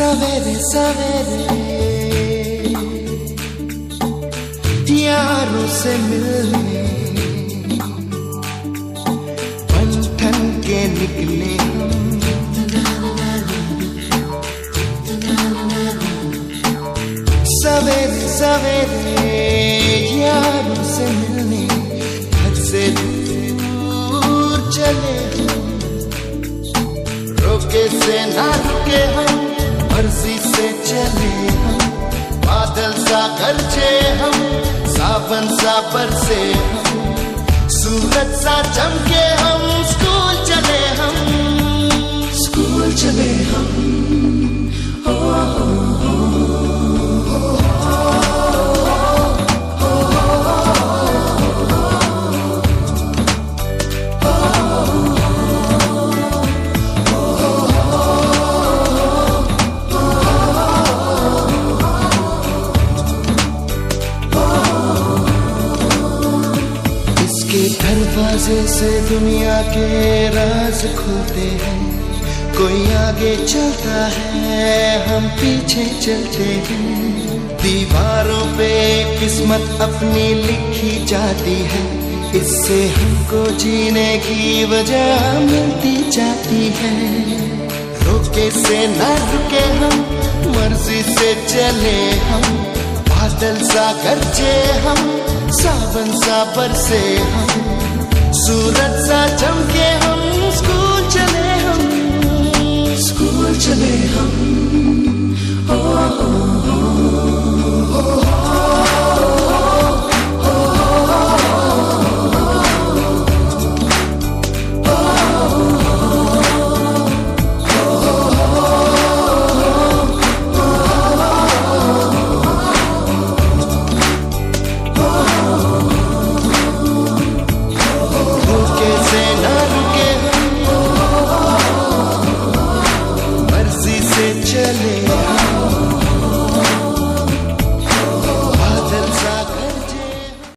सवेरे सवेरे यारों से मिलने बन ठन के निकले सवेरे सवेरे यारों से मिलने घर से दूर चले रोके से ना रुके हम मर्जी से चले हम बादल सा गरजे हम सावन सा बरसे हम सूरज सा चमके हम स्कूल चले हम हो, दरवाजे से दुनिया के राज खुलते हैं कोई आगे चलता है हम पीछे चलते हैं दीवारों पे किस्मत अपनी लिखी जाती है इससे हमको जीने की वजह मिलती जाती है रोके से ना रुके हम मर्जी से चले हम बादल सा गरजे हम सावन सा बरसे हम सूरज सा चमके हम स्कूल चले हम हो, चले